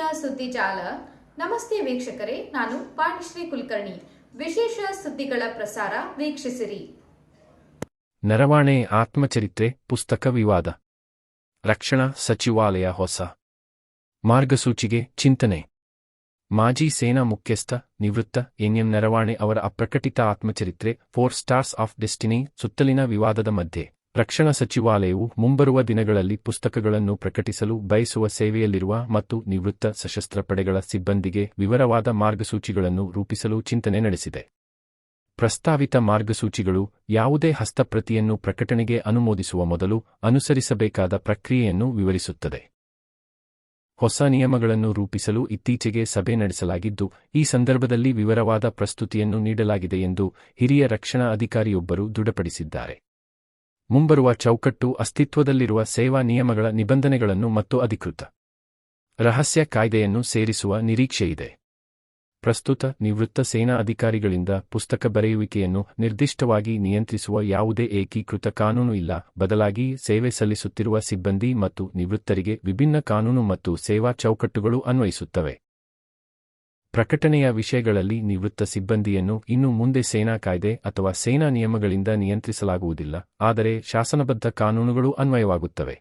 ಇವತ್ತಿನ ಸುದ್ದಿ ಜಾಲ. ನಮಸ್ತೆ ವೀಕ್ಷಕರೇ, ನಾನು ಪಾಣಿಶ್ರೀ ಕುಲಕರ್ಣಿ. ವಿಶೇಷ ಸುದ್ದಿಗಳ ಪ್ರಸಾರ ವೀಕ್ಷಿಸಿರಿ. ನರವಾಣೆ ಆತ್ಮಚರಿತ್ರೆ ಪುಸ್ತಕ ವಿವಾದ. ರಕ್ಷಣಾ ಸಚಿವಾಲಯ ಹೊಸ ಮಾರ್ಗಸೂಚಿಗೆ ಚಿಂತನೆ. ಮಾಜಿ ಸೇನಾ ಮುಖ್ಯಸ್ಥ ನಿವೃತ್ತ ಎನ್.ಎಂ. ನರವಾಣೆ ಅವರ ಅಪ್ರಕಟಿತ ಆತ್ಮಚರಿತ್ರೆ 4 ಸ್ಟಾರ್ಸ್ ಆಫ್ ಡೆಸ್ಟಿನಿ ಸುತ್ತಲಿನ ವಿವಾದದ ಮಧ್ಯೆ ರಕ್ಷಣಾ ಸಚಿವಾಲಯವು ಮುಂಬರುವ ದಿನಗಳಲ್ಲಿ ಪುಸ್ತಕಗಳನ್ನು ಪ್ರಕಟಿಸಲು ಬಯಸುವ ಸೇವೆಯಲ್ಲಿರುವ ಮತ್ತು ನಿವೃತ್ತ ಸಶಸ್ತ್ರ ಪಡೆಗಳ ಸಿಬ್ಬಂದಿಗೆ ವಿವರವಾದ ಮಾರ್ಗಸೂಚಿಗಳನ್ನು ರೂಪಿಸಲು ಚಿಂತನೆ ನಡೆಸಿದೆ. ಪ್ರಸ್ತಾವಿತ ಮಾರ್ಗಸೂಚಿಗಳು ಯಾವುದೇ ಹಸ್ತಪ್ರತಿಯನ್ನು ಪ್ರಕಟಣೆಗೆ ಅನುಮೋದಿಸುವ ಮೊದಲು ಅನುಸರಿಸಬೇಕಾದ ಪ್ರಕ್ರಿಯೆಯನ್ನು ವಿವರಿಸುತ್ತದೆ. ಹೊಸ ನಿಯಮಗಳನ್ನು ರೂಪಿಸಲು ಇತ್ತೀಚೆಗೆ ಸಭೆ ನಡೆಸಲಾಗಿದ್ದು, ಈ ಸಂದರ್ಭದಲ್ಲಿ ವಿವರವಾದ ಪ್ರಸ್ತುತಿಯನ್ನು ನೀಡಲಾಗಿದೆ ಎಂದು ಹಿರಿಯ ರಕ್ಷಣಾ ಅಧಿಕಾರಿಯೊಬ್ಬರು ದೃಢಪಡಿಸಿದ್ದಾರೆ. ಮುಂಬರುವ ಚೌಕಟ್ಟು ಅಸ್ತಿತ್ವದಲ್ಲಿರುವ ಸೇವಾ ನಿಯಮಗಳ ನಿಬಂಧನೆಗಳನ್ನು ಮತ್ತು ಅಧಿಕೃತ ರಹಸ್ಯ ಕಾಯ್ದೆಯನ್ನು ಸೇರಿಸುವ ನಿರೀಕ್ಷೆಯಿದೆ. ಪ್ರಸ್ತುತ ನಿವೃತ್ತ ಸೇನಾ ಅಧಿಕಾರಿಗಳಿಂದ ಪುಸ್ತಕ ಬರೆಯುವಿಕೆಯನ್ನು ನಿರ್ದಿಷ್ಟವಾಗಿ ನಿಯಂತ್ರಿಸುವ ಯಾವುದೇ ಏಕೀಕೃತ ಕಾನೂನು ಇಲ್ಲ. ಬದಲಾಗಿ ಸೇವೆ ಸಲ್ಲಿಸುತ್ತಿರುವ ಸಿಬ್ಬಂದಿ ಮತ್ತು ನಿವೃತ್ತರಿಗೆ ವಿಭಿನ್ನ ಕಾನೂನು ಮತ್ತು ಸೇವಾ ಚೌಕಟ್ಟುಗಳು ಅನ್ವಯಿಸುತ್ತವೆ. ಪ್ರಕಟಣೆಯ ವಿಷಯಗಳಲ್ಲಿ ನಿವೃತ್ತ ಸಿಬ್ಬಂದಿಯನ್ನು ಇನ್ನು ಮುಂದೆ ಸೇನಾ ಕಾಯ್ದೆ ಅಥವಾ ಸೇನಾ ನಿಯಮಗಳಿಂದ ನಿಯಂತ್ರಿಸಲಾಗುವುದಿಲ್ಲ, ಆದರೆ ಶಾಸನಬದ್ಧ ಕಾನೂನುಗಳು ಅನ್ವಯವಾಗುತ್ತವೆ.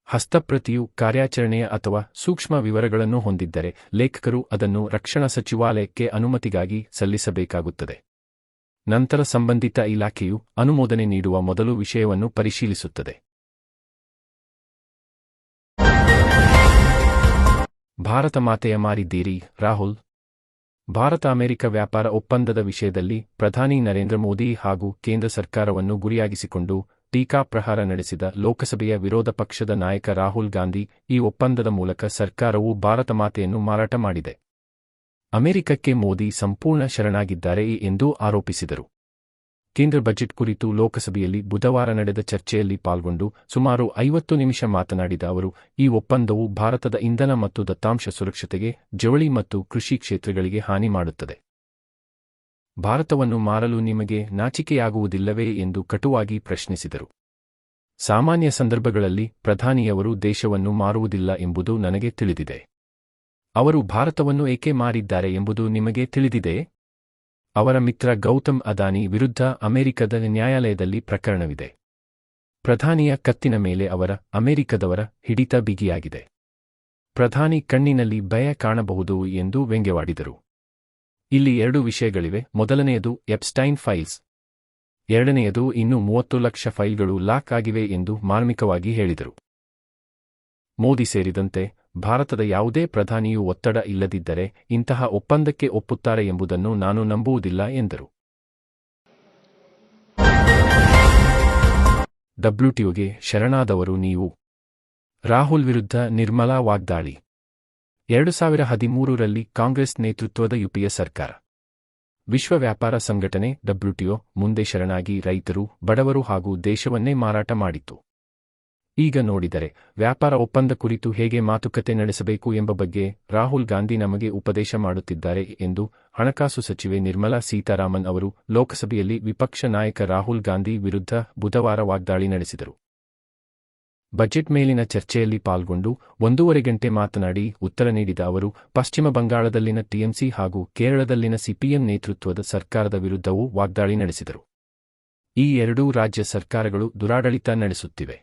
ಹಸ್ತಪ್ರತಿಯು ಕಾರ್ಯಾಚರಣೆಯ ಅಥವಾ ಸೂಕ್ಷ್ಮ ವಿವರಗಳನ್ನು ಹೊಂದಿದ್ದರೆ ಲೇಖಕರು ಅದನ್ನು ರಕ್ಷಣಾ ಸಚಿವಾಲಯಕ್ಕೆ ಅನುಮತಿಗಾಗಿ ಸಲ್ಲಿಸಬೇಕಾಗುತ್ತದೆ. ನಂತರ ಸಂಬಂಧಿತ ಇಲಾಖೆಯು ಅನುಮೋದನೆ ನೀಡುವ ಮೊದಲು ವಿಷಯವನ್ನು ಪರಿಶೀಲಿಸುತ್ತದೆ. ಭಾರತ ಮಾತೆಯ ಮಾರಿದ್ದೀರಿ ರಾಹುಲ್. ಭಾರತ-ಅಮೆರಿಕ ವ್ಯಾಪಾರ ಒಪ್ಪಂದದ ವಿಷಯದಲ್ಲಿ ಪ್ರಧಾನಿ ನರೇಂದ್ರ ಮೋದಿ ಹಾಗೂ ಕೇಂದ್ರ ಸರ್ಕಾರವನ್ನು ಗುರಿಯಾಗಿಸಿಕೊಂಡು ಟೀಕಾಪ್ರಹಾರ ನಡೆಸಿದ ಲೋಕಸಭೆಯ ವಿರೋಧ ಪಕ್ಷದ ನಾಯಕ ರಾಹುಲ್ ಗಾಂಧಿ, ಈ ಒಪ್ಪಂದದ ಮೂಲಕ ಸರ್ಕಾರವು ಭಾರತ ಮಾತೆಯನ್ನು ಮಾರಾಟ ಮಾಡಿದೆ. ಅಮೆರಿಕಕ್ಕೆ ಮೋದಿ ಸಂಪೂರ್ಣ ಶರಣಾಗಿದ್ದಾರೆ ಎಂದು ಆರೋಪಿಸಿದರು. ಕೇಂದ್ರ ಬಜೆಟ್ ಕುರಿತು ಲೋಕಸಭೆಯಲ್ಲಿ ಬುಧವಾರ ನಡೆದ ಚರ್ಚೆಯಲ್ಲಿ ಪಾಲ್ಗೊಂಡು ಸುಮಾರು 50 ನಿಮಿಷ ಮಾತನಾಡಿದ ಅವರು, ಈ ಒಪ್ಪಂದವು ಭಾರತದ ಇಂಧನ ಮತ್ತು ದತ್ತಾಂಶ ಸುರಕ್ಷತೆಗೆ, ಜವಳಿ ಮತ್ತು ಕೃಷಿ ಕ್ಷೇತ್ರಗಳಿಗೆ ಹಾನಿ ಮಾಡುತ್ತದೆ. ಭಾರತವನ್ನು ಮಾರಲು ನಿಮಗೆ ನಾಚಿಕೆಯಾಗುವುದಿಲ್ಲವೇ ಎಂದು ಕಟುವಾಗಿ ಪ್ರಶ್ನಿಸಿದರು. ಸಾಮಾನ್ಯ ಸಂದರ್ಭಗಳಲ್ಲಿ ಪ್ರಧಾನಿಯವರು ದೇಶವನ್ನು ಮಾರುವುದಿಲ್ಲ ಎಂಬುದು ನನಗೆ ತಿಳಿದಿದೆ. ಅವರು ಭಾರತವನ್ನು ಏಕೆ ಮಾರಿದ್ದಾರೆ ಎಂಬುದು ನಿಮಗೆ ತಿಳಿದಿದೆ. ಅವರ ಮಿತ್ರ ಗೌತಮ್ ಅದಾನಿ ವಿರುದ್ಧ ಅಮೆರಿಕದ ನ್ಯಾಯಾಲಯದಲ್ಲಿ ಪ್ರಕರಣವಿದೆ. ಪ್ರಧಾನಿಯ ಕತ್ತಿನ ಮೇಲೆ ಅಮೆರಿಕದವರ ಹಿಡಿತ ಬಿಗಿಯಾಗಿದೆ. ಪ್ರಧಾನಿ ಕಣ್ಣಿನಲ್ಲಿ ಭಯ ಕಾಣಬಹುದು ಎಂದು ವ್ಯಂಗ್ಯವಾಡಿದರು. ಇಲ್ಲಿ 2 ವಿಷಯಗಳಿವೆ. ಮೊದಲನೆಯದು ಎಪ್ಸ್ಟೈನ್ ಫೈಲ್ಸ್. ಎರಡನೆಯದು ಇನ್ನೂ 30 ಲಕ್ಷ ಫೈಲ್ಗಳು ಲಾಕ್ ಆಗಿವೆ ಎಂದು ಮಾರ್ಮಿಕವಾಗಿ ಹೇಳಿದರು. ಮೋದಿ ಸೇರಿದಂತೆ ಭಾರತದ ಯಾವುದೇ ಪ್ರಧಾನಿಯೂ ಒತ್ತಡ ಇಲ್ಲದಿದ್ದರೆ ಇಂತಹ ಒಪ್ಪಂದಕ್ಕೆ ಒಪ್ಪುತ್ತಾರೆ ಎಂಬುದನ್ನು ನಾನು ನಂಬುವುದಿಲ್ಲ ಎಂದರು. WTOಗೆ ಶರಣಾದವರು ನೀವು. ರಾಹುಲ್ ವಿರುದ್ಧ ನಿರ್ಮಲಾ ವಾಗ್ದಾಳಿ. 2013ರಲ್ಲಿ ಕಾಂಗ್ರೆಸ್ ನೇತೃತ್ವದ ಯುಪಿಎ ಸರ್ಕಾರ ವಿಶ್ವ ವ್ಯಾಪಾರ ಸಂಘಟನೆ WTO ಮುಂದೆ ಶರಣಾಗಿ ರೈತರು, ಬಡವರು ಹಾಗೂ ದೇಶವನ್ನೇ ಮಾರಾಟ ಮಾಡಿತು. ಈಗ ನೋಡಿದರೆ ವ್ಯಾಪಾರ ಒಪ್ಪಂದ ಕುರಿತು ಹೇಗೆ ಮಾತುಕತೆ ನಡೆಸಬೇಕು ಎಂಬ ಬಗ್ಗೆ ರಾಹುಲ್ ಗಾಂಧಿ ನಮಗೆ ಉಪದೇಶ ಮಾಡುತ್ತಿದ್ದಾರೆ ಎಂದು ಹಣಕಾಸು ಸಚಿವೆ ನಿರ್ಮಲಾ ಸೀತಾರಾಮನ್ ಅವರು ಲೋಕಸಭೆಯಲ್ಲಿ ವಿಪಕ್ಷ ನಾಯಕ ರಾಹುಲ್ ಗಾಂಧಿ ವಿರುದ್ಧ ಬುಧವಾರ ವಾಗ್ದಾಳಿ ನಡೆಸಿದರು. ಬಜೆಟ್ ಮೇಲಿನ ಚರ್ಚೆಯಲ್ಲಿ ಪಾಲ್ಗೊಂಡು 1.5 ಗಂಟೆ ಮಾತನಾಡಿ ಉತ್ತರ ನೀಡಿದ ಅವರು, ಪಶ್ಚಿಮ ಬಂಗಾಳದಲ್ಲಿನ ಟಿಎಂಸಿ ಹಾಗೂ ಕೇರಳದಲ್ಲಿನ ಸಿಪಿಎಂ ನೇತೃತ್ವದ ಸರ್ಕಾರದ ವಿರುದ್ಧವೂ ವಾಗ್ದಾಳಿ ನಡೆಸಿದರು. ಈ ಎರಡೂ ರಾಜ್ಯ ಸರ್ಕಾರಗಳು ದುರಾಡಳಿತ ನಡೆಸುತ್ತಿವೆ.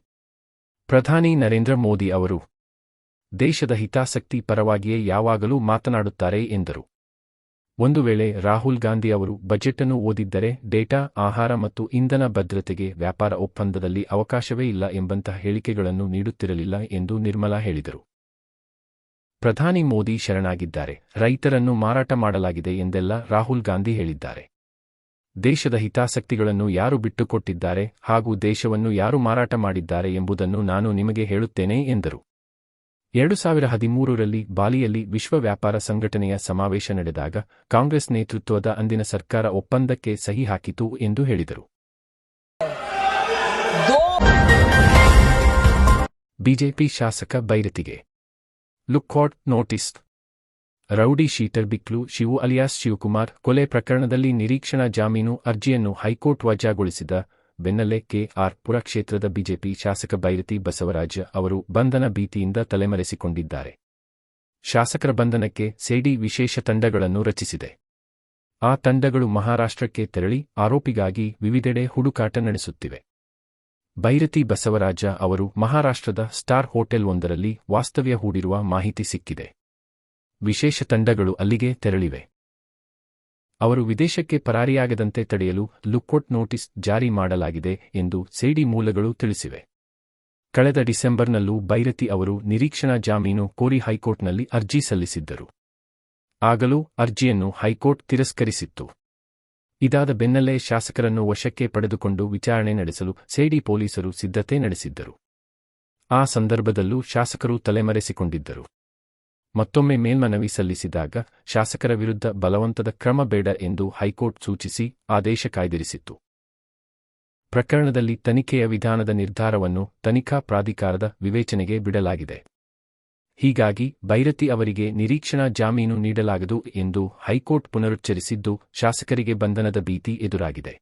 ಪ್ರಧಾನಿ ನರೇಂದ್ರ ಮೋದಿ ಅವರು ದೇಶದ ಹಿತಾಸಕ್ತಿ ಪರವಾಗಿಯೇ ಯಾವಾಗಲೂ ಮಾತನಾಡುತ್ತಾರೆ ಎಂದರು. ಒಂದು ವೇಳೆ ರಾಹುಲ್ ಗಾಂಧಿ ಅವರು ಬಜೆಟನ್ನು ಓದಿದ್ದರೆ ಡೇಟಾ, ಆಹಾರ ಮತ್ತು ಇಂಧನ ಭದ್ರತೆಗೆ ವ್ಯಾಪಾರ ಒಪ್ಪಂದದಲ್ಲಿ ಅವಕಾಶವೇ ಇಲ್ಲ ಎಂಬಂತಹ ಹೇಳಿಕೆಗಳನ್ನು ನೀಡುತ್ತಿರಲಿಲ್ಲ ಎಂದು ನಿರ್ಮಲಾ ಹೇಳಿದರು. ಪ್ರಧಾನಿ ಮೋದಿ ಶರಣಾಗಿದ್ದಾರೆ, ರೈತರನ್ನು ಮಾರಾಟ ಮಾಡಲಾಗಿದೆ ಎಂದೆಲ್ಲ ರಾಹುಲ್ ಗಾಂಧಿ ಹೇಳಿದ್ದಾರೆ. ದೇಶದ ಹಿತಾಸಕ್ತಿಗಳನ್ನು ಯಾರು ಬಿಟ್ಟುಕೊಟ್ಟಿದ್ದಾರೆ ಹಾಗೂ ದೇಶವನ್ನು ಯಾರು ಮಾರಾಟ ಮಾಡಿದ್ದಾರೆ ಎಂಬುದನ್ನು ನಾನು ನಿಮಗೆ ಹೇಳುತ್ತೇನೆ ಎಂದರು. 2013ರಲ್ಲಿ ಬಾಲಿಯಲ್ಲಿ ವಿಶ್ವ ವ್ಯಾಪಾರ ಸಂಘಟನೆಯ ಸಮಾವೇಶ ನಡೆದಾಗ ಕಾಂಗ್ರೆಸ್ ನೇತೃತ್ವದ ಅಂದಿನ ಸರ್ಕಾರ ಒಪ್ಪಂದಕ್ಕೆ ಸಹಿ ಹಾಕಿತು ಎಂದು ಹೇಳಿದರು. ಬಿಜೆಪಿ ಶಾಸಕ ಬೈರತಿಗೆ lookout notice. Rowdy sheeter Biklu Shivu alias Shivakumar ಕೊಲೆ ಪ್ರಕರಣದಲ್ಲಿ ನಿರೀಕ್ಷಣಾ ಜಾಮೀನು ಅರ್ಜಿಯನ್ನು ಹೈಕೋರ್ಟ್ ವಜಾಗೊಳಿಸಿದ ಬೆನ್ನಲ್ಲೇ ಕೆ.ಆರ್. ಪುರ ಕ್ಷೇತ್ರದ ಬಿಜೆಪಿ ಶಾಸಕ ಬೈರತಿ ಬಸವರಾಜ ಅವರು ಬಂಧನ ಭೀತಿಯಿಂದ ತಲೆಮರೆಸಿಕೊಂಡಿದ್ದಾರೆ. ಶಾಸಕರ ಬಂಧನಕ್ಕೆ ಸೇಡಿ ವಿಶೇಷ ತಂಡಗಳನ್ನು ರಚಿಸಿದೆ. ಆ ತಂಡಗಳು ಮಹಾರಾಷ್ಟ್ರಕ್ಕೆ ತೆರಳಿ ಆರೋಪಿಗಾಗಿ ವಿವಿಧೆಡೆ ಹುಡುಕಾಟ ನಡೆಸುತ್ತಿವೆ. ಭೈರತಿ ಬಸವರಾಜ ಅವರು ಮಹಾರಾಷ್ಟ್ರದ ಸ್ಟಾರ್ ಹೋಟೆಲ್ ಒಂದರಲ್ಲಿ ವಾಸ್ತವ್ಯ ಹೂಡಿರುವ ಮಾಹಿತಿ ಸಿಕ್ಕಿದೆ. ವಿಶೇಷ ತಂಡಗಳು ಅಲ್ಲಿಗೆ ತೆರಳಿವೆ. ಅವರು ವಿದೇಶಕ್ಕೆ ಪರಾರಿಯಾಗದಂತೆ ತಡೆಯಲು ಲುಕ್ಔಟ್ ನೋಟಿಸ್ ಜಾರಿ ಮಾಡಲಾಗಿದೆ ಎಂದು ಸೇಡಿ ಮೂಲಗಳು ತಿಳಿಸಿವೆ. ಕಳೆದ ಡಿಸೆಂಬರ್ನಲ್ಲೂ ಭೈರತಿ ಅವರು ನಿರೀಕ್ಷಣಾ ಜಾಮೀನು ಕೋರಿ ಹೈಕೋರ್ಟ್ನಲ್ಲಿ ಅರ್ಜಿ ಸಲ್ಲಿಸಿದ್ದರು. ಆಗಲೂ ಅರ್ಜಿಯನ್ನು ಹೈಕೋರ್ಟ್ ತಿರಸ್ಕರಿಸಿತ್ತು. ಇದಾದ ಬೆನ್ನಲ್ಲೇ ಶಾಸಕರನ್ನು ವಶಕ್ಕೆ ಪಡೆದುಕೊಂಡು ವಿಚಾರಣೆ ನಡೆಸಲು ಸೇಡಿ ಪೊಲೀಸರು ಸಿದ್ಧತೆ ನಡೆಸಿದ್ದರು. ಆ ಸಂದರ್ಭದಲ್ಲೂ ಶಾಸಕರು ತಲೆಮರೆಸಿಕೊಂಡಿದ್ದರು. ಮತ್ತೊಮ್ಮೆ ಮೇಲ್ಮನವಿ ಸಲ್ಲಿಸಿದಾಗ ಶಾಸಕರ ವಿರುದ್ಧ ಬಲವಂತದ ಕ್ರಮ ಬೇಡ ಎಂದು ಹೈಕೋರ್ಟ್ ಸೂಚಿಸಿ ಆದೇಶ ಕಾಯ್ದಿರಿಸಿತ್ತು. ಪ್ರಕರಣದಲ್ಲಿ ತನಿಖೆಯ ವಿಧಾನದ ನಿರ್ಧಾರವನ್ನು ತನಿಖಾ ಪ್ರಾಧಿಕಾರದ ವಿವೇಚನೆಗೆ ಬಿಡಲಾಗಿದೆ. ಹೀಗಾಗಿ ಭೈರತಿ ಅವರಿಗೆ ನಿರೀಕ್ಷಣಾ ಜಾಮೀನು ನೀಡಲಾಗದು ಎಂದು ಹೈಕೋರ್ಟ್ ಪುನರುಚ್ಚರಿಸಿದ್ದು, ಶಾಸಕರಿಗೆ ಬಂಧನದ ಭೀತಿ ಎದುರಾಗಿದೆ.